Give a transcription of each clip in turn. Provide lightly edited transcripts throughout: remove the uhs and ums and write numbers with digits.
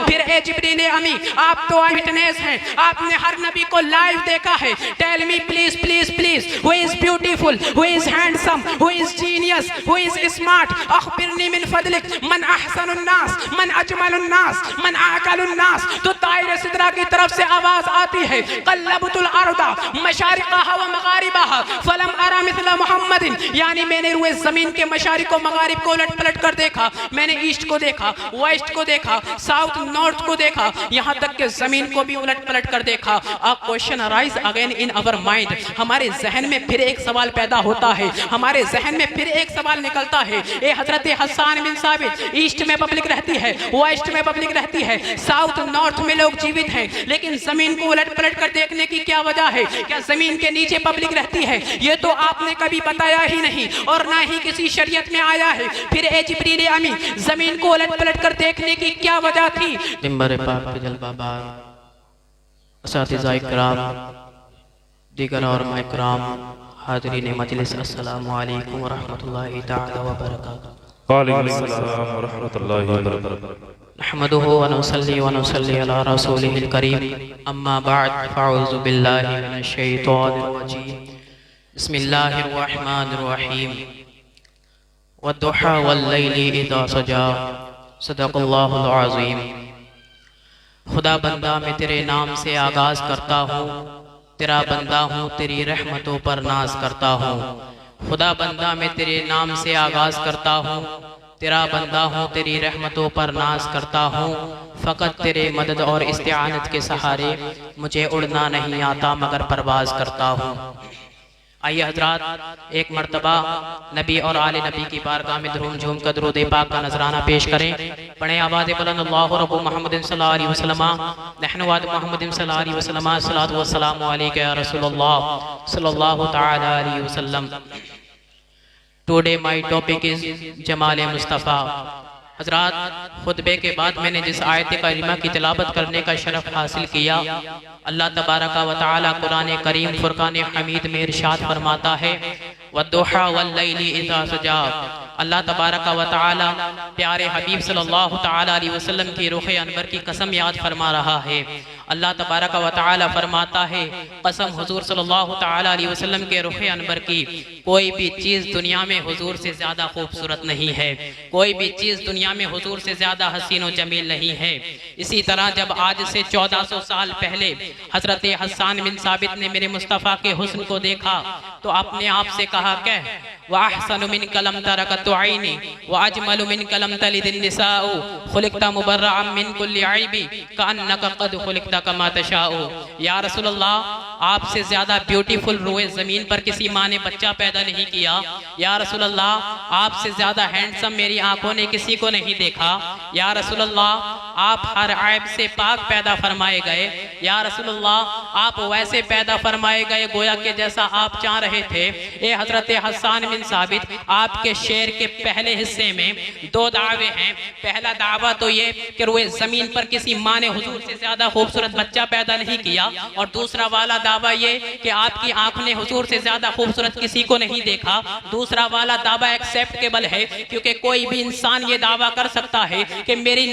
फिर ए जिब्रील अमी, आप तो आई विटनेस हैं, आपने हर नबी को लाइव देखा है। Tell me please please please, who is beautiful, who is handsome, who is genius, who is smart, अखबिरनी मिन फदलिक, मन अहसनुन नास, मन अजमलुन नास, मन अअकलुन नास। तो ताइर सिदरा की तरफ से आवाज आती है, कल्लबतुल अर्दा मशारिक़हा व मगारिबहा फलम अरा मिथला मुहम्मदिन, यानी मैंने रुए जमीन के मशारिक को मगारिब को उलट पलट कर देखा, मैंने ईस्ट को देखा, वेस्ट को देखा, साउथ नॉर्थ को देखा, यहाँ तक के जमीन को भी उलट पलट कर देखा। A question arise again in our mind, हमारे जहन में फिर एक सवाल पैदा होता है, हमारे जहन में फिर एक सवाल निकलता है। ए हजरत हसन बिन साबित, ईस्ट में पब्लिक रहती है, वेस्ट में पब्लिक रहती है, साउथ नॉर्थ में लोग जीवित हैं, लेकिन जमीन को उलट पलट कर देखने की क्या वजह है? क्या जमीन के नीचे पब्लिक रहती है? ये तो आपने कभी बताया ही नहीं और ना ही किसी शरीयत में आया है। फिर ए जिब्रील अमी, जमीन को उलट पलट कर देखने की क्या वजह थी? मिंबर पाक पे जलवाबार असातिज़ा इकराम, दीगर और इकराम, हाज़रीन मजलिस, अस्सलामु अलैकुम व रहमतुल्लाहि तआला व बरकातुहू। वालेकुम अस्सलाम व रहमतुल्लाहि व बरकातुहू। नहमदुहु व नुसल्ली अला रसूलिहिल करीम, अम्मा बअद, फ़अऊज़ु बिल्लाहि मिनश शैतानिर रजीम, बिस्मिल्लाहिर रहमानिर रहीम, वद्दुहा वल्लैलि इज़ा सजा, सदक़ल्लाहुल अज़ीम। खुदा बंदा मैं तेरे नाम से आगाज़ करता हूँ, तेरा बंदा हूँ, तेरी रहमतों पर नाज करता हूँ। खुदा बंदा मैं तेरे नाम से आगाज़ करता हूँ, तेरा बंदा हूँ, तेरी रहमतों पर नाज करता हूँ। फ़कत तेरे मदद और इस्तिआनत के सहारे मुझे उड़ना नहीं आता मगर परवाज़ करता हूँ। आइए हजरात, एक मरतबा नबी और आले नबी की बारगाह में धूम झूम कर दुरूद पाक का नजराना पेश करें। पढ़े आवाज़ बुलंद, अल्लाहु रब्बु मुहम्मदिन सल्लल्लाहु अलैहि वसल्लम, नहनु वाद मुहम्मदिन सल्लल्लाहु अलैहि वसल्लम, अस्सलातु वस्सलामु अलैका या रसूलल्लाह सल्लल्लाहु तआला अलैहि वसल्लम। Today my topic is Jamal Mustafa. हजरात, खुतबे के बाद मैंने जिस आयत करीमा की तिलावत करने का शरफ हासिल किया, अल्लाह तबारका व तआला कुरान करीम फुरकान हमीद में इरशाद फरमाता है, वद्दुहा वल्लैलि इज़ा सजा। अल्लाह तबारका व तआला प्यारे हबीब सल्लल्लाहु तआला अलैहि वसल्लम की रुख़ अनवर की कसम याद फरमा रहा है। अल्लाह तबारका व तआला फरमाता है, कसम हुजूर सल्लल्लाहु तआला अलैहि वसल्लम के रुख़ अनवर की, कोई भी चीज़ दुनिया में हुजूर से ज़्यादा खूबसूरत नहीं है, कोई भी चीज़ दुनिया में हुजूर से ज़्यादा हसीन व जमील नहीं है। इसी तरह जब आज से 1400 साल पहले हजरत हसन बिन साबित ने मेरे मुस्तफ़ा के हुस्न को देखा तो अपने आप से कहा, कह वअहसनु मिन कलम तरकतु ऐनी व अजमलु मिन कलम तलिदिन निसाउ खुलिक़ता मुबर्रअम मिन कुल्लि ऐबी कअन्नका क़द खुलिक़ता कमा तशाउ। या रसूलल्लाह, आपसे ज़्यादा ब्यूटीफुल रोए ज़मीन पर किसी माँ ने बच्चा पैदा नहीं किया। या रसूलल्लाह, आपसे ज़्यादा हैंडसम मेरी आंखों ने किसी को नहीं देखा। या रसूलल्लाह, आप हर ऐब से पाक पैदा फरमाए गए। या रसूलल्लाह, आप वैसे पैदा फरमाए गए गोया के जैसा आप चाह रहे थे। ए हजरत हसन बिन साबित, आपके शेर के पहले हिस्से में दो दावे हैं। पहला दावा तो ये कि रोए जमीन पर किसी माँ ने हुजूर से ज्यादा खूबसूरत बच्चा पैदा नहीं किया, और दूसरा वाला दावा ये कि आपकी आंख ने हुजूर से ज्यादा खूबसूरत किसी को नहीं देखा। दूसरा वाला दावा एक्सेप्टेबल है क्योंकि कोई भी इंसान ये दावा कर सकता है कि मेरी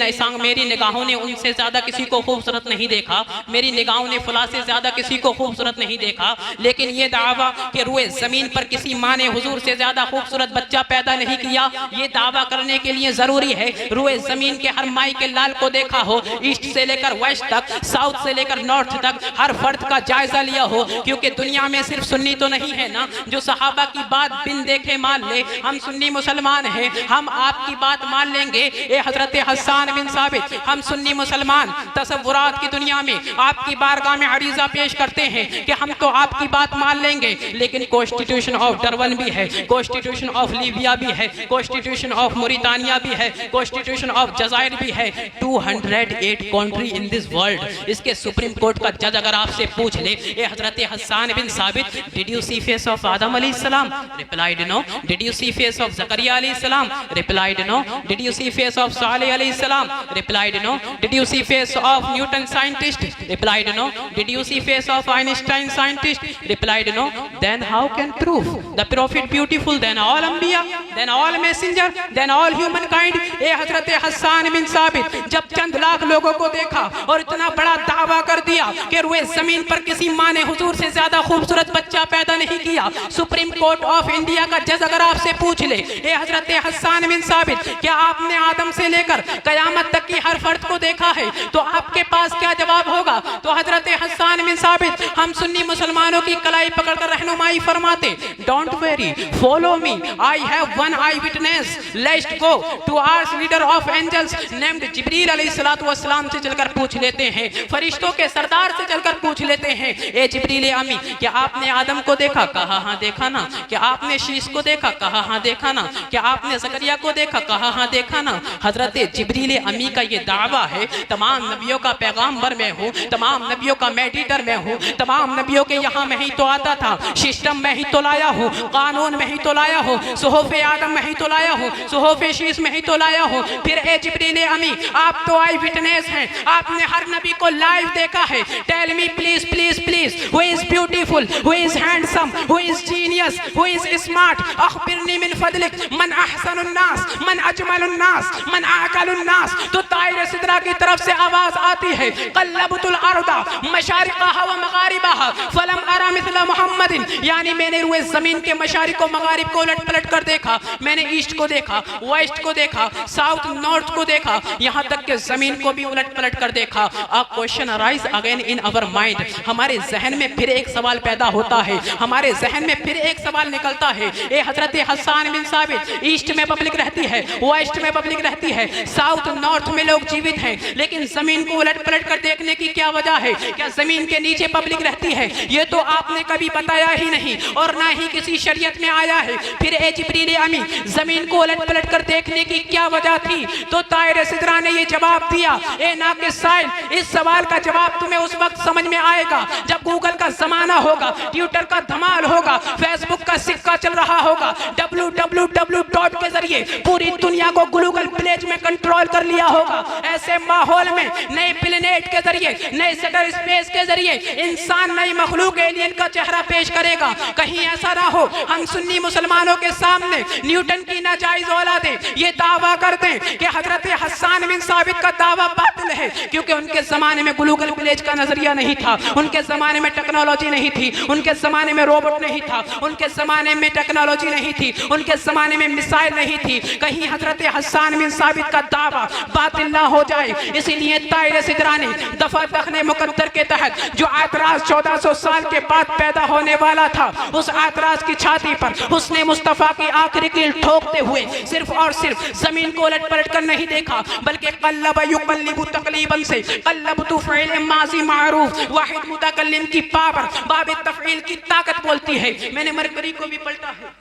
निगाहों ने उनसे ज्यादा किसी को खूबसूरत नहीं देखा, मेरी निगाहों ने फुला से ज्यादा किसी को खूबसूरत नहीं देखा। लेकिन ये दावा कि रोए जमीन पर किसी माँ ने हुजूर से ज्यादा खूबसूरत बच्चा पैदा नहीं किया, ये दावा करने के लिए जरूरी है रोए जमीन के हर माई के लाल को देखा हो, ईस्ट से लेकर वेस्ट तक, साउथ से लेकर नॉर्थ तक, हर फर्द का जायजा लिया हो। क्योंकि दुनिया में सिर्फ सुन्नी तो नहीं है ना जो सहाबा की बात बिन देखे मान ले। हम सुन्नी मुसलमान हैं, हम आपकी बात मान लेंगे। ए हजरत हसन बिन साबित, हम सुन्नी मुसलमान तसव्वुरात की दुनिया में आपकी बारगाह में अरीजा पेश करते हैं कि हम तो आपकी बात मान लेंगे, लेकिन कॉन्स्टिट्यूशन ऑफ डरबन भी है, कॉन्स्टिट्यूशन ऑफ लीबिया भी है, कॉन्स्टिट्यूशन ऑफ मोरितानिया भी है, कॉन्स्टिट्यूशन ऑफ जजायर भी है। 208 कंट्री इन दिस वर्ल्ड। इसके सुप्रीम कोर्ट का जज अगर आपसे पूछ ले, ए हजरत Hasan bin Sabit, did you see face of Adam अलैहिस्सलाम? Replied no. Did you see face of Zakariya अलैहिस्सलाम? Replied no. Did you see face of Saleh अलैहिस्सलाम? Replied Replied, no. Did you see face of Newton scientist? Replied, no. Did you see face of Einstein scientist? Replied, no. Then how can prove the prophet beautiful than all Anbiya, then all messenger, then all humankind? A Hazrat Hasan bin साबित जब चंद लाख लोगों को देखा और इतना बड़ा दावा कर दिया कि रुए जमीन पर किसी माँ ने हुजूर से ज्यादा खूबसूरत बच्चा पैदा नहीं किया, सुप्रीम कोर्ट ऑफ इंडिया का जज अगर आपसे पूछ ले, ए हजरत हसन बिन साबित क्या आपने आदम से लेकर कयामत तक की हर फर्द को देखा है, तो आपके पास क्या जवाब होगा? तो हजरत हसन बिन साबित हम सुन्नी मुसलमानों की कलाई पकड़कर रहनुमाई फरमाते, don't worry, follow me, I have one eyewitness, let's go to our leader of angels named Jibril अलैहिस्सलातु वस्सलाम से चलकर पूछ लेते हैं, फरिश्तों के सरदार से चलकर पूछ लेते हैं, ए जिब्रील अमी क्या आपने आदम को देखा? कहा हाँ देखा ना। क्या आपने शीश को देखा? कहा हाँ देखा ना। क्या आपने ज़करिया को देखा? कहा हाँ देखा ना। हजरत जिब्रील अमी का ये दावा है, तमाम नबियों का पैगाम्बर मैं हूँ, तमाम नबियों का मेडिटर मैं हूँ, तमाम नबियों के यहाँ मैं ही तो आता था, सिस्टम में ही तो लाया हूँ, कानून में ही तो लाया हूँ, सुहूफ़े आदम में ही तो लाया हूँ, सुहूफ़े शीश में ही तो लाया हूँ। फिर ए जिब्रील अमी आप तो आई विटनेस हैं, आपने हर नबी को लाइव देखा है, tell me please please please who is beautiful, who is handsome, who is genius, who is smart, अखबिरनी मिन फदलिक मन अहसनुन नास, मन अजमलुन नास, मन अअकलुन नास। तो ताइर सिदरा की तरफ से आवाज आती है, कल्लबतुल अर्दा मशारिक़हा व मगारिबहा फलम अरा मिथला मुहम्मदिन, यानी मैंने रुए जमीन के मशारिक व मगारिब को उलट पलट कर देखा, मैंने ईस्ट को देखा, वेस्ट को देखा, साउथ नॉर्थ को देखा, यहाँ तक के जमीन को भी उलट पलट कर देखा। A question arise again in our mind, हमारे जहन में फिर एक सवाल पैदा होता है, हमारे जहन में फिर एक सवाल निकलता है, ए हजरत हसन बिन साबित ईस्ट में पब्लिक रहती है, वेस्ट में पब्लिक रहती है, साउथ नॉर्थ में लोग जीवित हैं, लेकिन जमीन को उलट पलट कर देखने की क्या वजह है? क्या जमीन के नीचे पब्लिक रहती है? ये तो आपने कभी बताया ही नहीं और ना ही किसी शरीयत में आया है। फिर ए जिब्रील अमी जमीन को उलट पलट कर देखने की क्या वजह थी? तो ताइर सिदरा ने ये जवाब दिया, ए नाक़िस साइल, इस सवाल का जवाब तुम्हें उस वक्त समझ में आएगा जब गूगल का जमाना होगा, ट्विटर का धमाल होगा, फेसबुक का सिक्का चल रहा होगा, www के जरिए पूरी दुनिया को गूगल प्लेज में कंट्रोल कर लिया होगा। ऐसे माहौल में नए प्लेनेट के जरिए, नए सेटर स्पेस के जरिए इंसान नई मखलूक एलियन का चेहरा पेश करेगा। कहीं ऐसा ना हो हम सुन्नी मुसलमानों के सामने न्यूटन की नाजायज औलादें ये दावा करते हैं कि हजरत हसन बिन साबित का दावा बातिल है, क्योंकि उनके जमाने में गूगल प्लेज का नजरिया नहीं था, उनके जमाने में टेक्नोलॉजी नहीं थी, उनके जमाने में रोबोट नहीं था, उनके जमाने में टेक्नोलॉजी नहीं थी, उनके जमाने में मिसाइल नहीं थी। कहीं हजरत हसन बिन साबित का दावा बातिल ना हो जाए, इसीलिए ताइर सिदरा ने दफा दखने मुकद्दर के तहत जो एतराज 1400 साल के बाद पैदा होने वाला था, उस एतराज की छाती पर हुस्ने मुस्तफा की आखिरी कील ठोकते हुए सिर्फ और सिर्फ जमीन को उलट पलट कर नहीं देखा, बल्कि कल्लब युकल्लिबु तकलीबन से कल्लबतु फ़िल माज़ी मारूफ वाहिद मुतकल्लिम की पावर बाब तफ़ईल की ताकत बोलती है। मैंने मरकरी को भी पलटा है।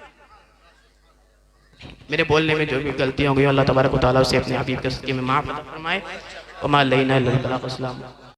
मेरे बोलने में जो भी गलतियाँ हो गई अल्लाह तबारक व तआला उसे अपने हबीब के सदक़े में माफ़ फरमाए। वमा अलैना इल्लल बलाग।